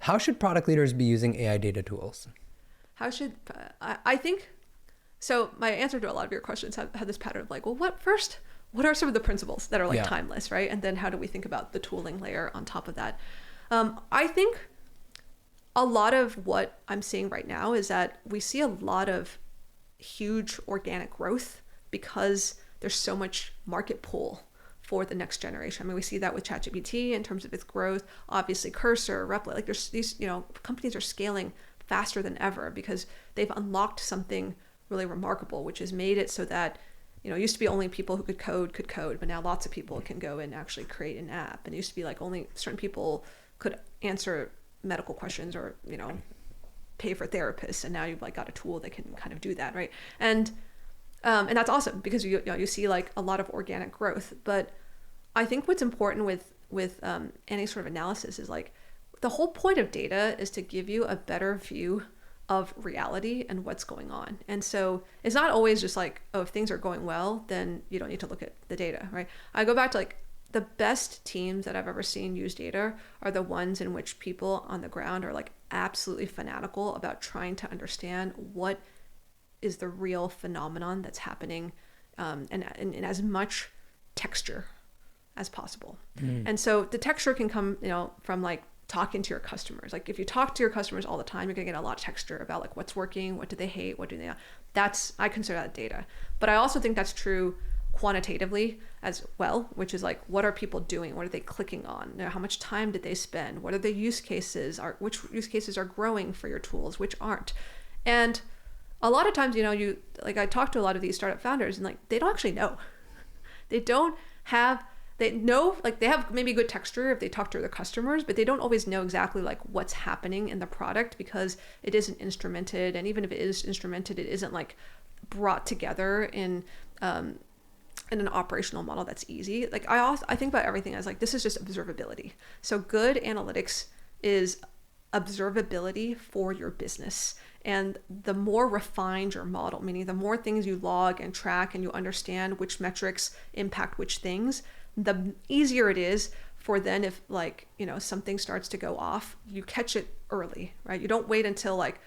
How should product leaders be using AI data tools? How should I think? So my answer to a lot of your questions had this pattern of like, well, what are some of the principles that are like timeless, right? And then how do we think about the tooling layer on top of that? I think a lot of what I'm seeing right now is that we see a lot of huge organic growth because there's so much market pull for the next generation. I mean, we see that with ChatGPT in terms of its growth, obviously Cursor, Replit, like there's these, companies are scaling faster than ever because they've unlocked something really remarkable, which has made it so that, it used to be only people who could code, but now lots of people can go and actually create an app. And it used to be like only certain people could answer medical questions or, pay for therapists. And now you've like got a tool that can kind of do that, right? And that's awesome because you see like a lot of organic growth. But I think what's important with any sort of analysis is like the whole point of data is to give you a better view of reality and what's going on. And so it's not always just like, oh, if things are going well, then you don't need to look at the data, right? I go back to like the best teams that I've ever seen use data are the ones in which people on the ground are like absolutely fanatical about trying to understand what is the real phenomenon that's happening, and in as much texture as possible. And so the texture can come, from like talking to your customers. Like if you talk to your customers all the time, you're gonna get a lot of texture about like what's working, what do they hate, what do they not. I consider that data. But I also think that's true quantitatively as well, which is like, what are people doing? What are they clicking on? How much time did they spend? What are the use cases? Which use cases are growing for your tools, which aren't? And a lot of times, I talk to a lot of these startup founders and like, they don't actually know. They know, like they have maybe good texture if they talk to their customers, but they don't always know exactly like what's happening in the product because it isn't instrumented. And even if it is instrumented, it isn't like brought together in an operational model that's easy. Like I think about everything as like, this is just observability. So good analytics is observability for your business. And the more refined your model, meaning the more things you log and track and you understand which metrics impact which things, the easier it is for then if like, something starts to go off, you catch it early, right? You don't wait until like,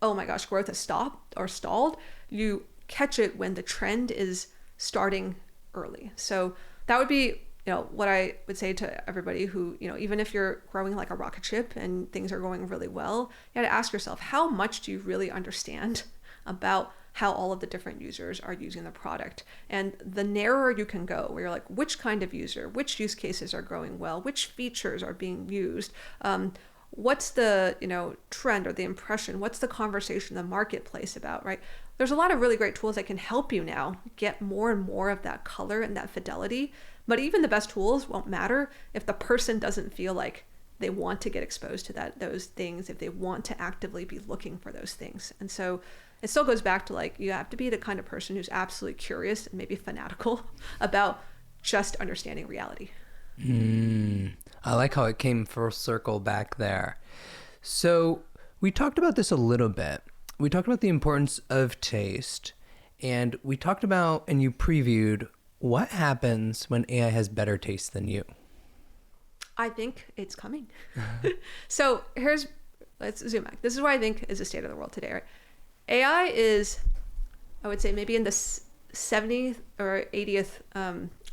oh my gosh, growth has stopped or stalled. You catch it when the trend is starting early. So that would be, what I would say to everybody who, even if you're growing like a rocket ship and things are going really well, you got to ask yourself, how much do you really understand about how all of the different users are using the product? And the narrower you can go, where you're like, which kind of user, which use cases are growing well, which features are being used, what's the trend or the impression, what's the conversation in the marketplace about, right? There's a lot of really great tools that can help you now get more and more of that color and that fidelity. But even the best tools won't matter if the person doesn't feel like they want to get exposed to those things, if they want to actively be looking for those things. And so it still goes back to like, you have to be the kind of person who's absolutely curious and maybe fanatical about just understanding reality. I like how it came full circle back there. So we talked about this a little bit. We talked about the importance of taste, and we talked about, and you previewed, what happens when AI has better taste than you? I think it's coming. So let's zoom back. This is what I think is the state of the world today, right? AI is, I would say, maybe in the 70th or 80th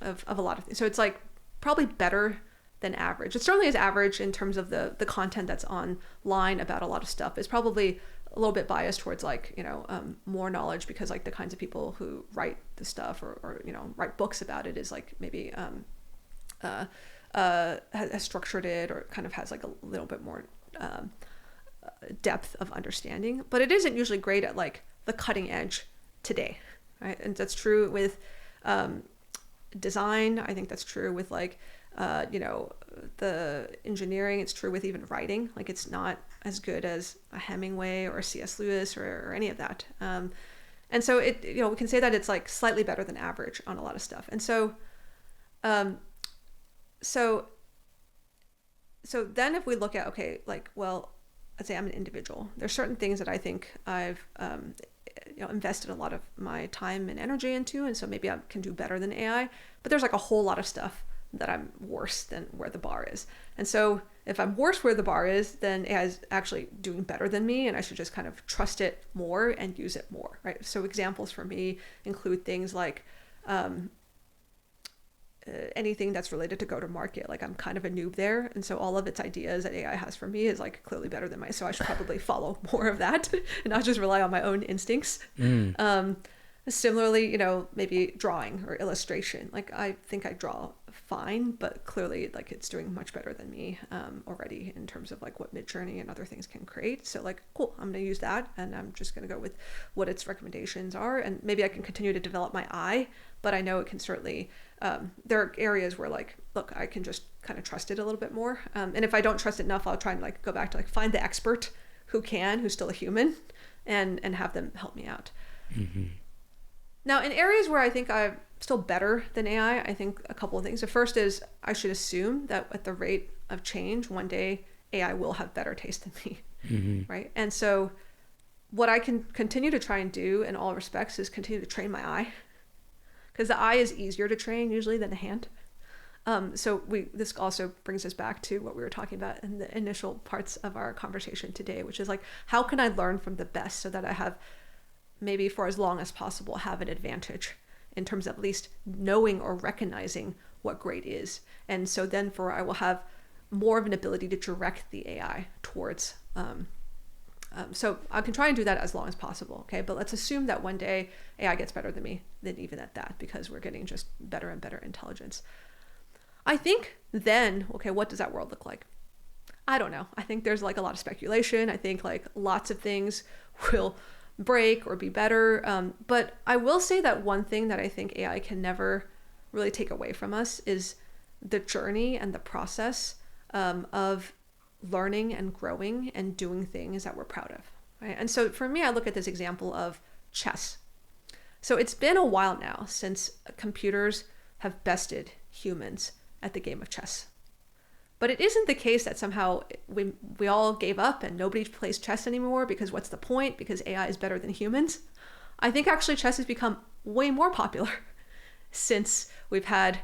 of a lot of things. So it's like probably better than average. It certainly is average in terms of the content that's online about a lot of stuff. It's probably a little bit biased towards like, more knowledge because like the kinds of people who write the stuff or write books about it is like maybe has structured it or kind of has like a little bit more depth of understanding. But it isn't usually great at like the cutting edge today, right? And that's true with design. I think that's true with like the engineering. It's true with even writing. Like it's not as good as a Hemingway or a C.S. Lewis or any of that. And so it, we can say that it's like slightly better than average on a lot of stuff. And so, so then if we look at, okay, like, well, let's say I'm an individual. There's certain things that I think I've, invested a lot of my time and energy into. And so maybe I can do better than AI, but there's like a whole lot of stuff that I'm worse than where the bar is. And so if I'm worse where the bar is, then AI is actually doing better than me, and I should just kind of trust it more and use it more, right? So examples for me include things like anything that's related to go to market. Like I'm kind of a noob there, and so all of its ideas that AI has for me is like clearly better than mine. So I should probably follow more of that and not just rely on my own instincts. Similarly, maybe drawing or illustration. Like I think I draw fine, but clearly like it's doing much better than me already in terms of like what Midjourney and other things can create. So like, cool, I'm going to use that, and I'm just going to go with what its recommendations are. And maybe I can continue to develop my eye, but I know it can certainly, there are areas where like, look, I can just kind of trust it a little bit more. And if I don't trust it enough, I'll try and like go back to like find the expert who's still a human, and have them help me out. Now, in areas where I think I'm still better than AI, I think a couple of things. The first is I should assume that at the rate of change, one day AI will have better taste than me, right? And so what I can continue to try and do in all respects is continue to train my eye, because the eye is easier to train usually than the hand. So this also brings us back to what we were talking about in the initial parts of our conversation today, which is like, how can I learn from the best so that I have, maybe for as long as possible, have an advantage in terms of at least knowing or recognizing what great is. And so then I will have more of an ability to direct the AI towards, so I can try and do that as long as possible. Okay. But let's assume that one day AI gets better than me, than even at that, because we're getting just better and better intelligence. I think then, okay, what does that world look like? I don't know. I think there's like a lot of speculation. I think like lots of things will break or be better. But I will say that one thing that I think AI can never really take away from us is the journey and the process of learning and growing and doing things that we're proud of. Right? And so for me, I look at this example of chess. So it's been a while now since computers have bested humans at the game of chess. But it isn't the case that somehow we all gave up and nobody plays chess anymore, because what's the point? Because AI is better than humans. I think actually chess has become way more popular since we've had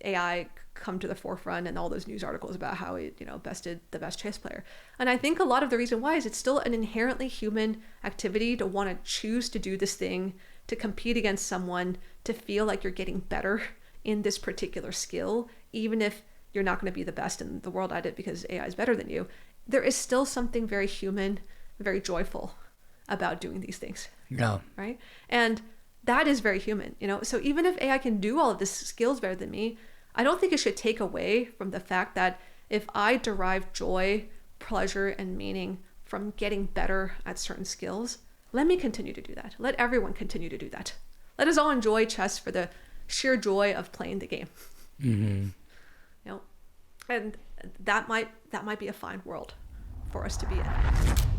AI come to the forefront and all those news articles about how it, bested the best chess player. And I think a lot of the reason why is it's still an inherently human activity to want to choose to do this thing, to compete against someone, to feel like you're getting better in this particular skill, even if you're not going to be the best in the world at it because AI is better than you. There is still something very human, very joyful about doing these things. Yeah. Right. And that is very human, So even if AI can do all of this skills better than me, I don't think it should take away from the fact that if I derive joy, pleasure, and meaning from getting better at certain skills, let me continue to do that. Let everyone continue to do that. Let us all enjoy chess for the sheer joy of playing the game. And that might be a fine world for us to be in.